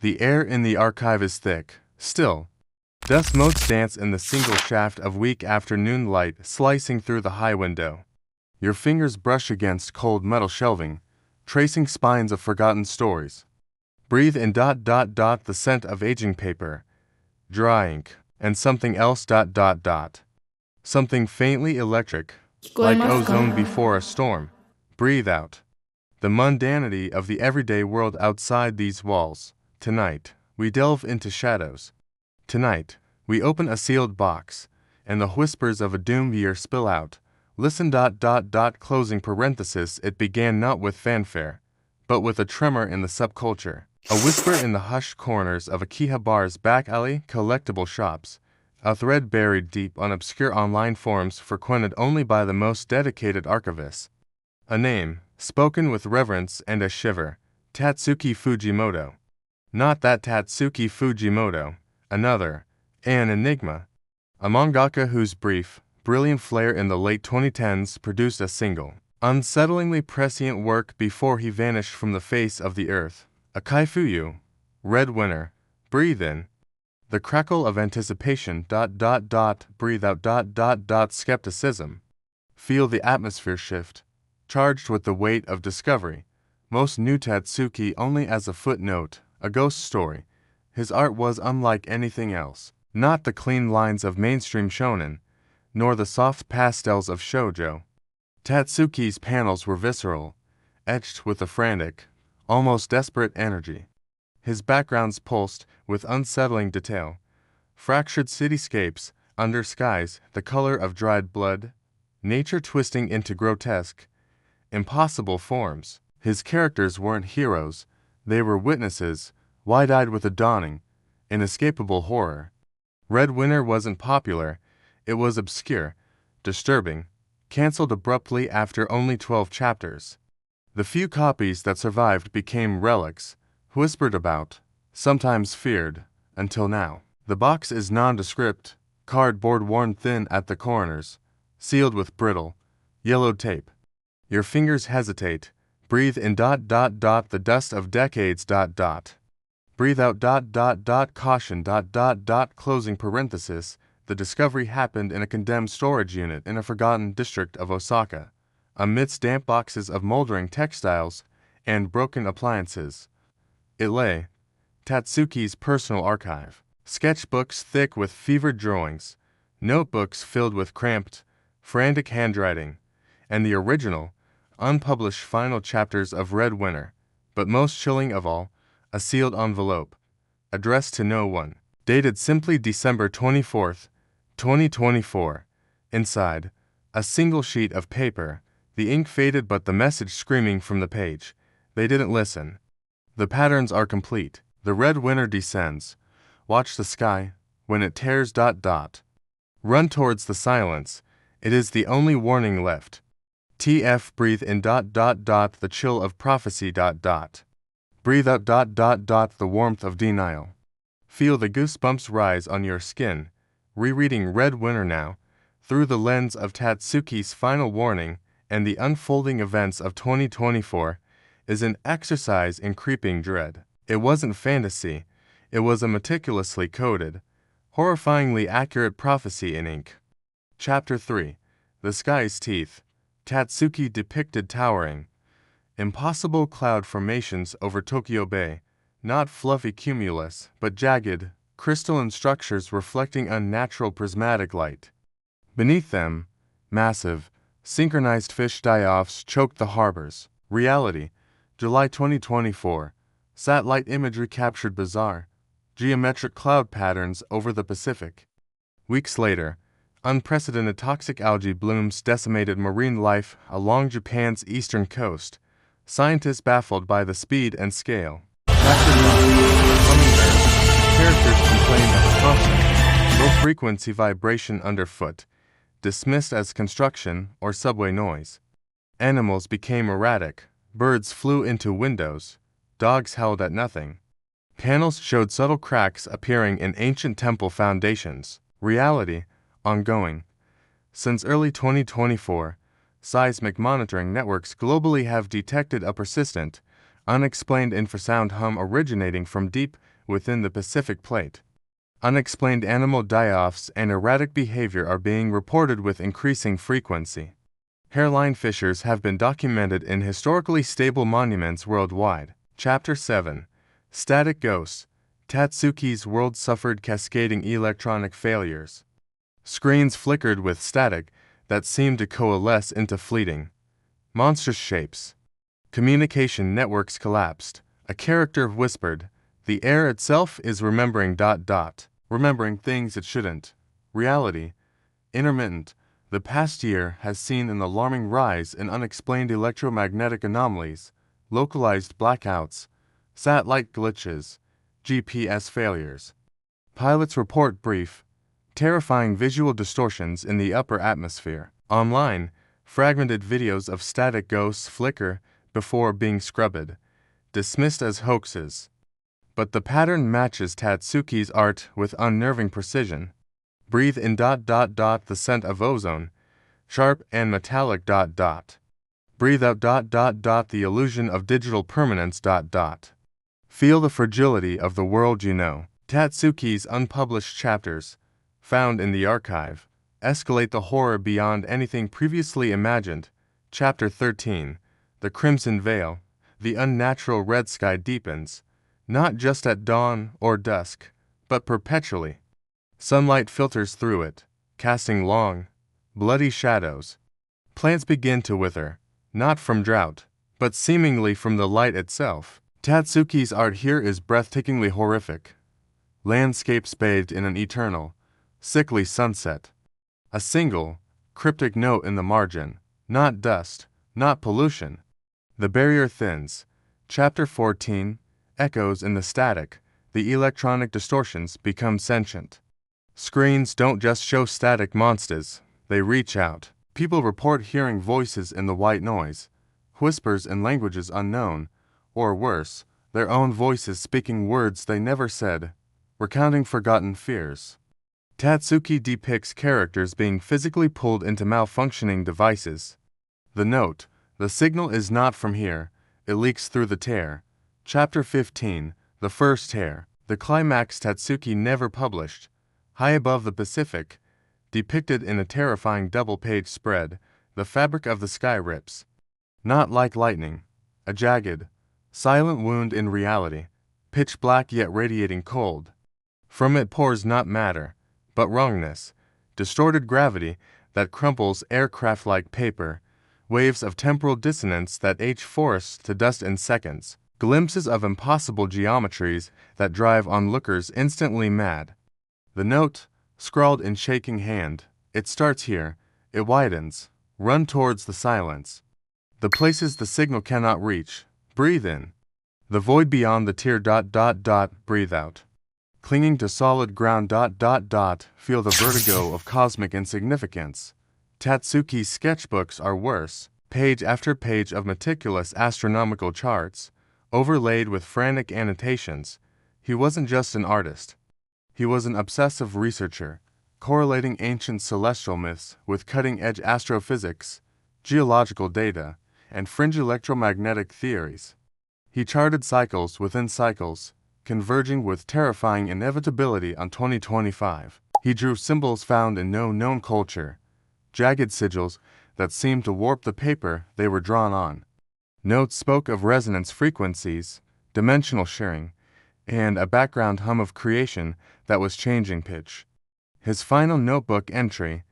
The air in the archive is thick, still. Dust motes dance in the single shaft of weak afternoon light slicing through the high window. Your fingers brush against cold metal shelving, tracing spines of forgotten stories. Breathe in ... the scent of aging paper, dry ink, and something else ... something faintly electric, like ozone before a storm. Breathe out the mundanity of the everyday world outside these walls. Tonight, we delve into shadows. Tonight, we open a sealed box, and the whispers of a doomed year spill out. Listen ... closing parenthesis. It began not with fanfare, but with a tremor in the subculture. A whisper in the hushed corners of Akihabar's back alley collectible shops. A thread buried deep on obscure online forums frequented only by the most dedicated archivists. A name, spoken with reverence and a shiver. Tatsuki Fujimoto. Not that Tatsuki Fujimoto. Another. An enigma. A mangaka whose brief, brilliant flair in the late 2010s produced a single, unsettlingly prescient work before he vanished from the face of the earth. A kaifuyu. Red winter. Breathe in the crackle of anticipation. Breathe out ... skepticism. Feel the atmosphere shift, charged with the weight of discovery. Most knew Tatsuki only as a footnote, a ghost story. His art was unlike anything else. Not the clean lines of mainstream shonen, nor the soft pastels of shoujo. Tatsuki's panels were visceral, etched with a frantic, almost desperate energy. His backgrounds pulsed with unsettling detail. Fractured cityscapes, under skies the color of dried blood, nature twisting into grotesque, impossible forms. His characters weren't heroes, they were witnesses, wide-eyed with a dawning, inescapable horror. Red Winter wasn't popular, it was obscure, disturbing, cancelled abruptly after only 12 chapters. The few copies that survived became relics, whispered about, sometimes feared, until now. The box is nondescript, cardboard worn thin at the corners, sealed with brittle, yellowed tape. Your fingers hesitate. Breathe in ... the dust of decades ... Breathe out ... caution ... closing parenthesis. The discovery happened in a condemned storage unit in a forgotten district of Osaka, amidst damp boxes of moldering textiles and broken appliances. It lay, Tatsuki's personal archive. Sketchbooks thick with fevered drawings, notebooks filled with cramped, frantic handwriting, and the original, unpublished final chapters of Red Winter, but most chilling of all, a sealed envelope, addressed to no one, dated simply December 24th, 2024. Inside, a single sheet of paper, the ink faded but the message screaming from the page. They didn't listen. The patterns are complete. The red winter descends. Watch the sky, when it tears ... Run towards the silence. It is the only warning left. TF breathe in ... the chill of prophecy ... Breathe out ... the warmth of denial. Feel the goosebumps rise on your skin. Rereading Red Winter now, through the lens of Tatsuki's final warning and the unfolding events of 2024, is an exercise in creeping dread. It wasn't fantasy, it was a meticulously coded, horrifyingly accurate prophecy in ink. Chapter 3. The Sky's Teeth. Tatsuki depicted towering, impossible cloud formations over Tokyo Bay, not fluffy cumulus, but jagged, crystalline structures reflecting unnatural prismatic light. Beneath them, massive, synchronized fish die-offs choked the harbors. Reality, July 2024. Satellite imagery captured bizarre, geometric cloud patterns over the Pacific. Weeks later, unprecedented toxic algae blooms decimated marine life along Japan's eastern coast. Scientists baffled by the speed and scale. Characters complained of constant, low-frequency vibration underfoot, dismissed as construction or subway noise. Animals became erratic, birds flew into windows, dogs howled at nothing. Panels showed subtle cracks appearing in ancient temple foundations. Reality, ongoing. Since early 2024, seismic monitoring networks globally have detected a persistent, unexplained infrasound hum originating from deep, within the Pacific Plate. Unexplained animal die-offs and erratic behavior are being reported with increasing frequency. Hairline fissures have been documented in historically stable monuments worldwide. Chapter 7. Static Ghosts. Tatsuki's world suffered cascading electronic failures. Screens flickered with static that seemed to coalesce into fleeting, monstrous shapes. Communication networks collapsed. A character whispered, "The air itself is remembering ... remembering things it shouldn't." Reality, intermittent. The past year has seen an alarming rise in unexplained electromagnetic anomalies, localized blackouts, satellite glitches, GPS failures. Pilots report brief, terrifying visual distortions in the upper atmosphere. Online, fragmented videos of static ghosts flicker before being scrubbed, dismissed as hoaxes. But the pattern matches Tatsuki's art with unnerving precision. Breathe in ... the scent of ozone, sharp and metallic ... Breathe out ... the illusion of digital permanence ... Feel the fragility of the world you know. Tatsuki's unpublished chapters, found in the archive, escalate the horror beyond anything previously imagined. Chapter 13. The Crimson Veil. The unnatural red sky deepens, not just at dawn or dusk, but perpetually. Sunlight filters through it, casting long, bloody shadows. Plants begin to wither, not from drought, but seemingly from the light itself. Tatsuki's art here is breathtakingly horrific. Landscapes bathed in an eternal, sickly sunset. A single, cryptic note in the margin, not dust, not pollution. The barrier thins. Chapter 14. Echoes in the static. The electronic distortions become sentient. Screens don't just show static monsters, they reach out. People report hearing voices in the white noise, whispers in languages unknown, or worse, their own voices speaking words they never said, recounting forgotten fears. Tatsuki depicts characters being physically pulled into malfunctioning devices. The note, the signal is not from here, it leaks through the tear. Chapter 15. The First Tear. The climax Tatsuki never published. High above the Pacific, depicted in a terrifying double-page spread, the fabric of the sky rips. Not like lightning, a jagged, silent wound in reality, pitch black yet radiating cold. From it pours not matter, but wrongness, distorted gravity that crumples aircraft like paper, waves of temporal dissonance that age forests to dust in seconds, glimpses of impossible geometries that drive onlookers instantly mad. The note, scrawled in shaking hand, it starts here, it widens, run towards the silence. The places the signal cannot reach, breathe in. The void beyond the tear ... breathe out. Clinging to solid ground ... feel the vertigo of cosmic insignificance. Tatsuki's sketchbooks are worse, page after page of meticulous astronomical charts, overlaid with frantic annotations. He wasn't just an artist. He was an obsessive researcher, correlating ancient celestial myths with cutting-edge astrophysics, geological data, and fringe electromagnetic theories. He charted cycles within cycles, converging with terrifying inevitability on 2025. He drew symbols found in no known culture, jagged sigils that seemed to warp the paper they were drawn on. Notes spoke of resonance frequencies, dimensional sharing, and a background hum of creation that was changing pitch. His final notebook entry,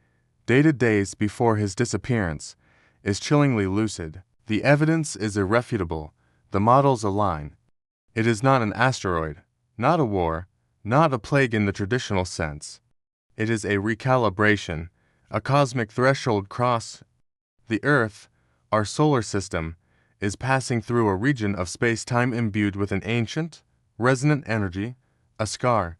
dated days before his disappearance, is chillingly lucid. The evidence is irrefutable, the models align. It is not an asteroid, not a war, not a plague in the traditional sense. It is a recalibration, a cosmic threshold cross. The Earth, our solar system, is passing through a region of space-time imbued with an ancient, resonant energy, a scar,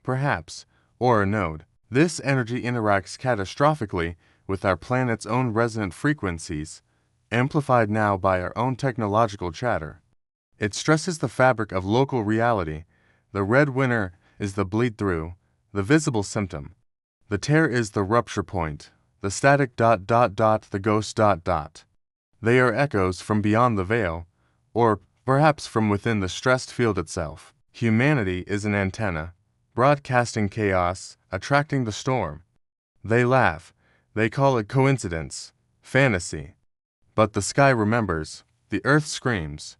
perhaps, or a node. This energy interacts catastrophically with our planet's own resonant frequencies, amplified now by our own technological chatter. It stresses the fabric of local reality. The red winter is the bleed-through, the visible symptom. The tear is the rupture point, the static ... the ghost ... They are echoes from beyond the veil, or perhaps from within the stressed field itself. Humanity is an antenna, broadcasting chaos, attracting the storm. They laugh. They call it coincidence, fantasy. But the sky remembers, the earth screams.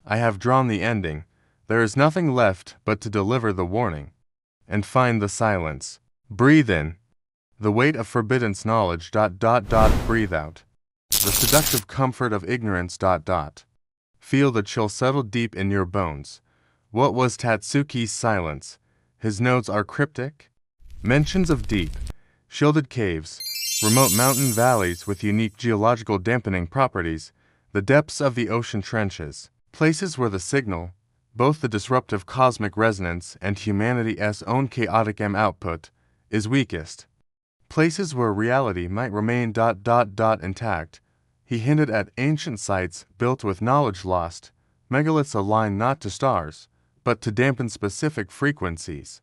I have drawn the ending. There is nothing left but to deliver the warning. And find the silence. Breathe in. The weight of forbidden knowledge. Breathe out. The seductive comfort of ignorance. Feel the chill settle deep in your bones. What was Tatsuki's silence? His notes are cryptic. Mentions of deep, shielded caves, remote mountain valleys with unique geological dampening properties, the depths of the ocean trenches, places where the signal, both the disruptive cosmic resonance and humanity's own chaotic output, is weakest. Places where reality might remain intact. He hinted at ancient sites built with knowledge lost, megaliths aligned not to stars, but to dampen specific frequencies.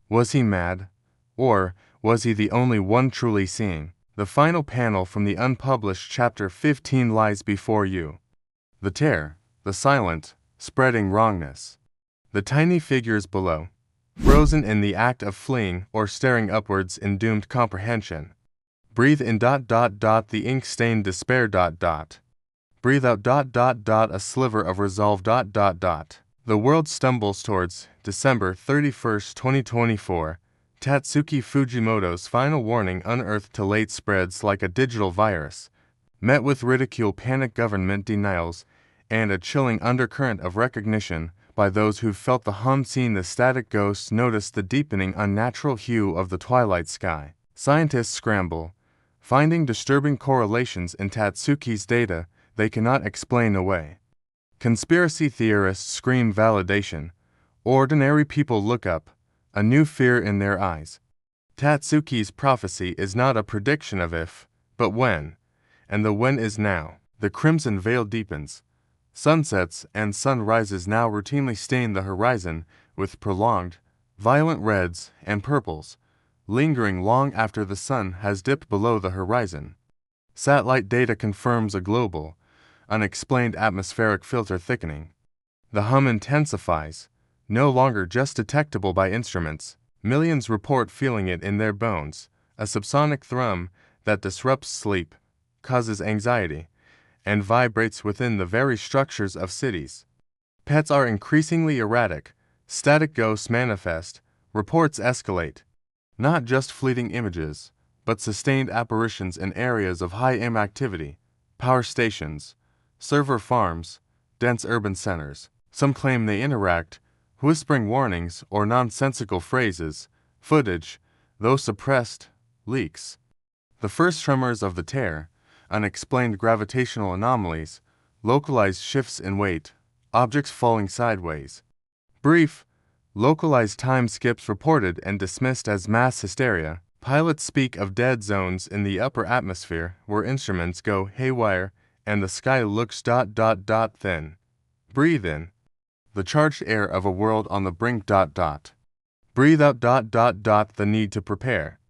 Was he mad? Or was he the only one truly seeing? The final panel from the unpublished chapter 15 lies before you. The tear, the silent, spreading wrongness. The tiny figures below, frozen in the act of fleeing or staring upwards in doomed comprehension. Breathe in the ink-stained despair Breathe out a sliver of resolve The world stumbles towards December 31st, 2024. Tatsuki Fujimoto's final warning unearthed to late spreads like a digital virus, met with ridicule, panic, government denials, and a chilling undercurrent of recognition by those who felt the hum, seen the static ghosts, noticed the deepening unnatural hue of the twilight sky. Scientists scramble, finding disturbing correlations in Tatsuki's data they cannot explain away. Conspiracy theorists scream validation. Ordinary people look up, a new fear in their eyes. Tatsuki's prophecy is not a prediction of if, but when, and the when is now. The crimson veil deepens. Sunsets and sunrises now routinely stain the horizon with prolonged, violent reds and purples, lingering long after the sun has dipped below the horizon. Satellite data confirms a global, unexplained atmospheric filter thickening. The hum intensifies, no longer just detectable by instruments. Millions report feeling it in their bones, a subsonic thrum that disrupts sleep, causes anxiety, and vibrates within the very structures of cities. Pets are increasingly erratic, static ghosts manifest, reports escalate. Not just fleeting images, but sustained apparitions in areas of high activity, power stations, server farms, dense urban centers. Some claim they interact, whispering warnings or nonsensical phrases. Footage, though suppressed, leaks. The first tremors of the tear, unexplained gravitational anomalies, localized shifts in weight, objects falling sideways. Brief, localized time skips reported and dismissed as mass hysteria. Pilots speak of dead zones in the upper atmosphere where instruments go haywire and the sky looks thin. Breathe in. The charged air of a world on the brink. Breathe out the need to prepare.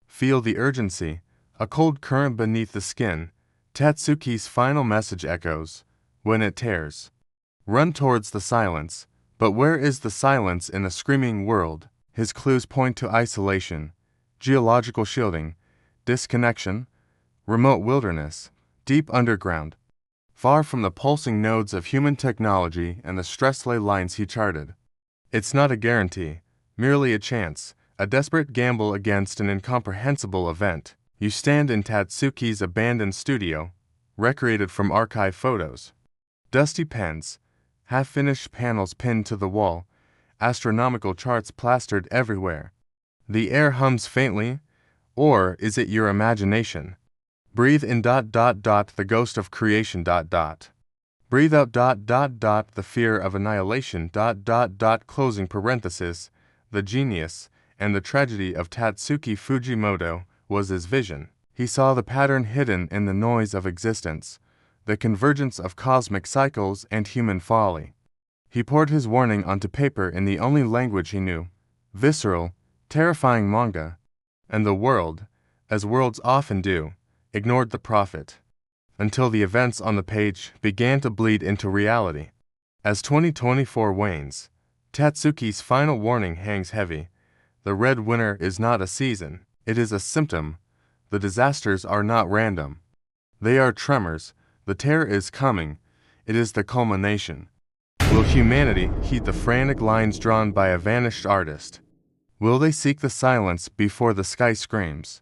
Feel the urgency, a cold current beneath the skin. Tatsuki's final message echoes, when it tears. Run towards the silence, but where is the silence in a screaming world? His clues point to isolation, geological shielding, disconnection, remote wilderness, deep underground, far from the pulsing nodes of human technology and the stress-lay lines he charted. It's not a guarantee, merely a chance, a desperate gamble against an incomprehensible event. You stand in Tatsuki's abandoned studio, recreated from archive photos. Dusty pens, half-finished panels pinned to the wall, astronomical charts plastered everywhere. The air hums faintly, or is it your imagination? Breathe in the ghost of creation Breathe out the fear of annihilation closing parenthesis. The genius and the tragedy of Tatsuki Fujimoto was his vision. He saw the pattern hidden in the noise of existence, the convergence of cosmic cycles and human folly. He poured his warning onto paper in the only language he knew, visceral, terrifying manga, and the world, as worlds often do, ignored the prophet, until the events on the page began to bleed into reality. As 2024 wanes, Tatsuki's final warning hangs heavy. The red winter is not a season, it is a symptom. The disasters are not random. They are tremors. The terror is coming. It is the culmination. Will humanity heed the frantic lines drawn by a vanished artist? Will they seek the silence before the sky screams?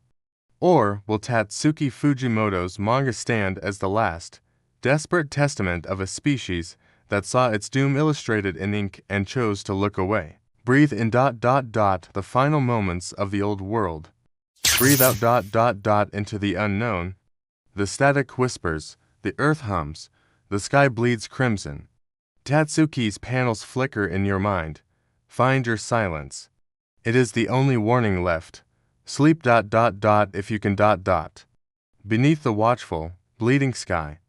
Or will Tatsuki Fujimoto's manga stand as the last, desperate testament of a species that saw its doom illustrated in ink and chose to look away? Breathe in ... the final moments of the old world. Breathe out ... into the unknown. The static whispers, the earth hums, the sky bleeds crimson. Tatsuki's panels flicker in your mind. Find your silence. It is the only warning left. Sleep ... if you can ... Beneath the watchful, bleeding sky,